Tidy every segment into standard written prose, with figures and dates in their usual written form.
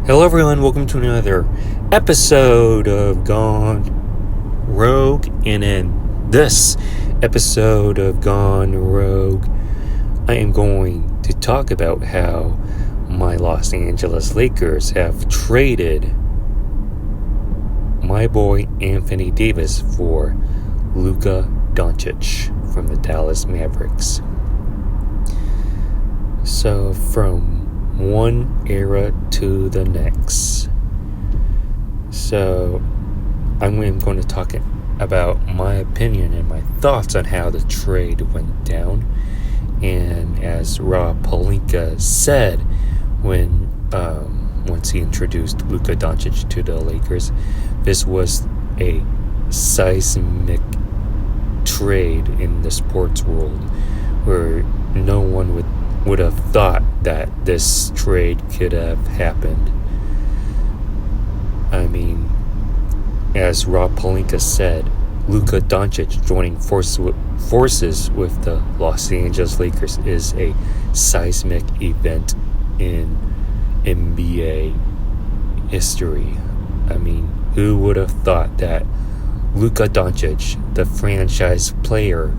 Hello everyone, welcome to another episode of Gone Rogue. And in this episode of Gone Rogue, I am going to talk about how my Los Angeles Lakers have traded my boy Anthony Davis for Luka Doncic from the Dallas Mavericks. So from one era to the next. So I'm going to talk about my opinion and my thoughts on how the trade went down. And as Rob Pelinka said once he introduced Luka Doncic to the Lakers, this was a seismic trade in the sports world where no one would have thought that this trade could have happened. I mean, as Rob Pelinka said, Luka Doncic joining forces with the Los Angeles Lakers is a seismic event in NBA history. I mean, who would have thought that Luka Doncic, the franchise player,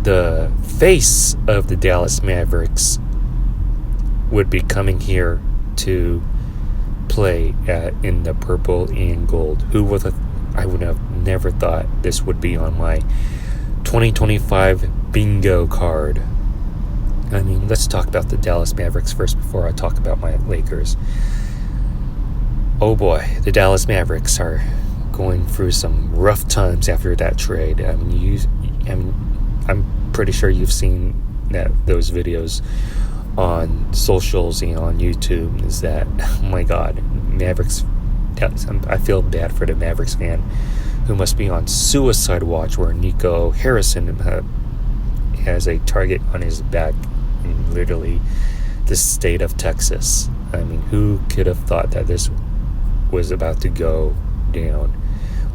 the face of the Dallas Mavericks, would be coming here to play in the purple and gold. I would have never thought this would be on my 2025 bingo card. I mean, let's talk about the Dallas Mavericks first before I talk about my Lakers. Oh boy, the Dallas Mavericks are going through some rough times after that trade. I'm pretty sure you've seen those videos on socials and on YouTube. Is that, oh my God, Mavericks. I feel bad for the Mavericks fan who must be on suicide watch, where Nico Harrison has a target on his back in literally the state of Texas. I mean, who could have thought that this was about to go down?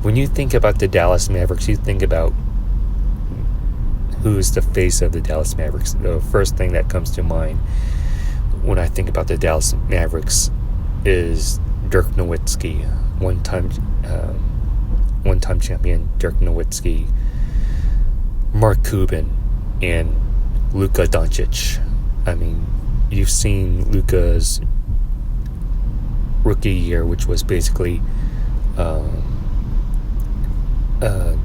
When you think about the Dallas Mavericks, you think about who's the face of the Dallas Mavericks. The first thing that comes to mind when I think about the Dallas Mavericks is Dirk Nowitzki, one-time champion Dirk Nowitzki, Mark Cuban, and Luka Doncic. I mean, you've seen Luka's rookie year, which was basically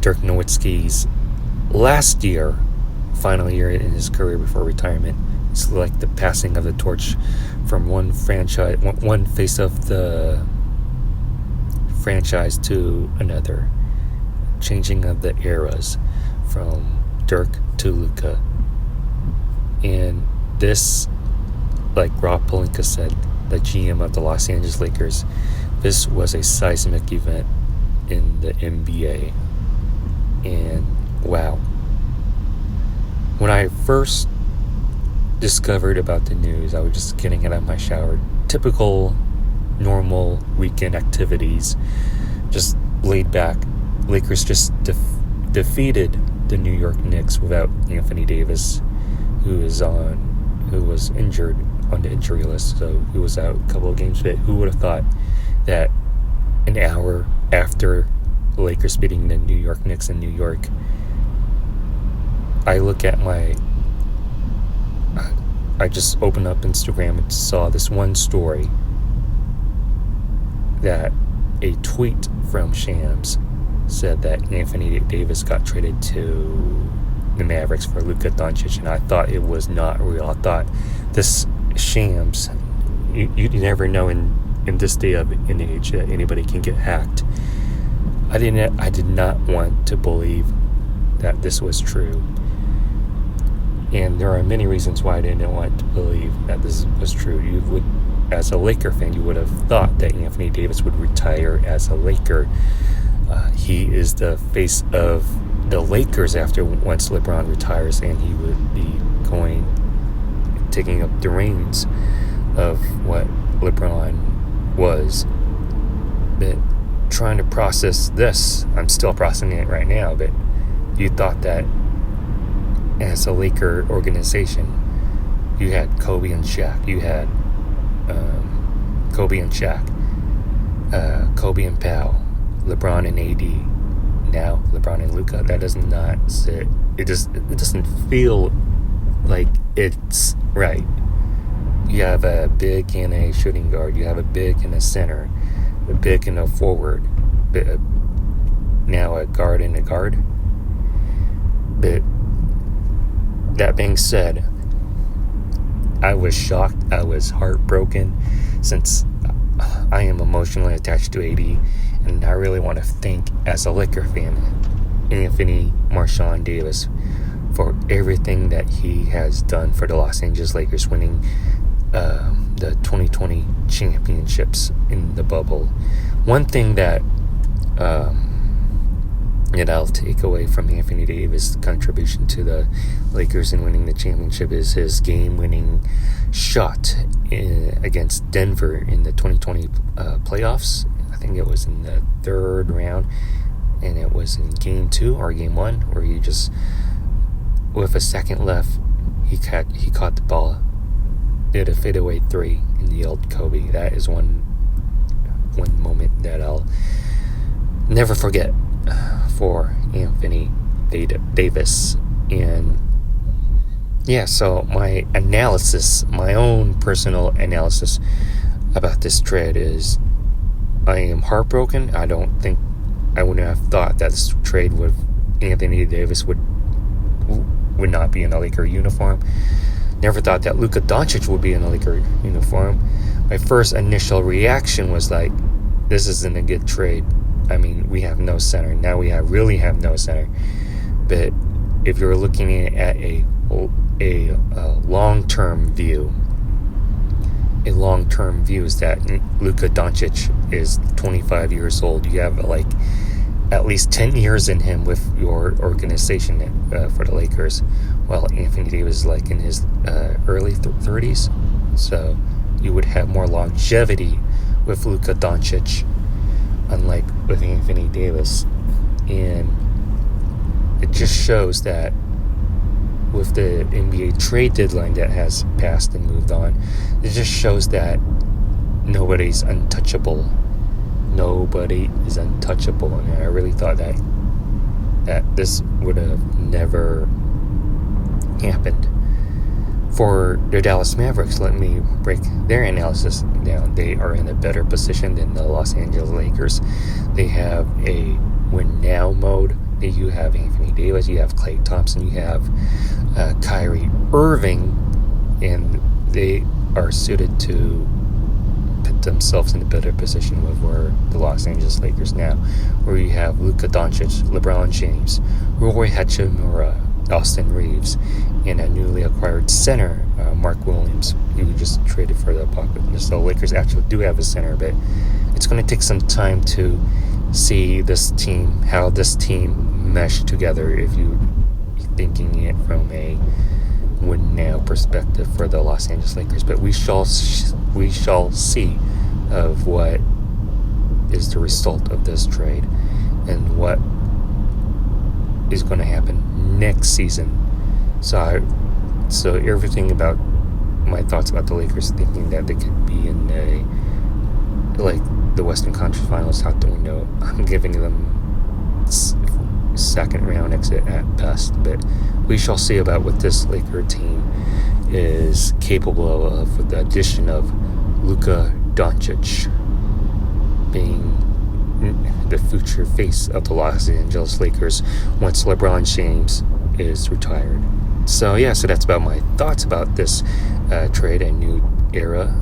Dirk Nowitzki's last year, final year in his career before retirement. It's like the passing of the torch from one face of the franchise to another, changing of the eras from Dirk to Luka. And this, like Rob Pelinka said, the GM of the Los Angeles Lakers, this was a seismic event in the NBA. And wow. When I first discovered about the news, I was just getting out of my shower. Typical, normal weekend activities. Just laid back. Lakers just defeated the New York Knicks without Anthony Davis, who was injured on the injury list, so he was out a couple of games. But who would have thought that an hour after the Lakers beating the New York Knicks in New York, I just opened up Instagram and saw this one story that a tweet from Shams said that Anthony Davis got traded to the Mavericks for Luka Doncic, and I thought it was not real. I thought this Shams, you never know in this day of an age that anybody can get hacked. I did not want to believe that this was true. And there are many reasons why I didn't want to believe that this was true. As a Laker fan, you would have thought that Anthony Davis would retire as a Laker. He is the face of the Lakers once LeBron retires, and he would be taking up the reins of what LeBron was. But trying to process this, I'm still processing it right now, but you thought that as a Laker organization, you had Kobe and Shaq. Kobe and Powell, LeBron and AD, now LeBron and Luka. That does not sit. It doesn't feel like it's right. You have a big and a shooting guard. You have a big and a center, a big and a forward. Now a guard and a guard. But that being said, I was shocked. I was heartbroken, since I am emotionally attached to AD, and I really want to thank, as a Laker fan, Anthony Marshawn Davis for everything that he has done for the Los Angeles Lakers, winning the 2020 championships in the bubble. One thing that I'll take away from Anthony Davis' contribution to the Lakers in winning the championship is his game-winning shot against Denver in the 2020 playoffs. I think it was in the third round, and it was in game 2 or game 1, where he just, with a second left, he caught the ball, did a fadeaway 3, and yelled Kobe. That is one moment that I'll never forget for Anthony Davis. And yeah, so my own personal analysis about this trade is, I am heartbroken. I wouldn't have thought that this trade with Anthony Davis would not be in a Laker uniform. Never thought that Luka Doncic would be in a Laker uniform. My first initial reaction was like, this isn't a good trade. I mean, we have no center. Now we really have no center. But if you're looking at a long-term view, is that Luka Doncic is 25 years old. You have at least 10 years in him with your organization for the Lakers, while Anthony Davis is in his early 30s. So you would have more longevity with Luka Doncic, unlike with Anthony Davis. And it just shows that with the NBA trade deadline that has passed and moved on, it just shows that nobody's untouchable. Nobody is untouchable. And I really thought that this would have never happened. For the Dallas Mavericks, let me break their analysis down. They are in a better position than the Los Angeles Lakers. They have a win now mode. You have Anthony Davis, you have Klay Thompson, you have Kyrie Irving, and they are suited to put themselves in a better position with where the Los Angeles Lakers now, where you have Luka Doncic, LeBron James, Rui Hachimura, Austin Reeves, and a newly acquired center, Mark Williams, who just traded for the Bucks. So the Lakers actually do have a center, but it's going to take some time to see how this team mesh together, if you're thinking it from a win now perspective for the Los Angeles Lakers. But we shall see of what is the result of this trade and what is going to happen next season. So everything about my thoughts about the Lakers, thinking that they could be in the Western Conference Finals, out the window. I'm giving them second round exit at best, but we shall see about what this Laker team is capable of, with the addition of Luka Doncic being the future face of the Los Angeles Lakers once LeBron James is retired. So that's about my thoughts about this trade, a new era,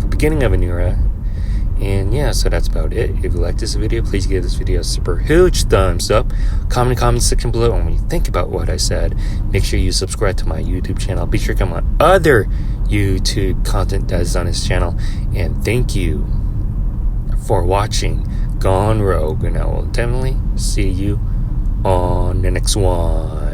beginning of an era. And so that's about it. If you like this video, please give this video a super huge thumbs up. Comment in the comment section below. And when you think about what I said, make sure you subscribe to my YouTube channel. Be sure to come on other YouTube content that is on this channel. And thank you for watching Gone Rogue. And I will definitely see you on the next one.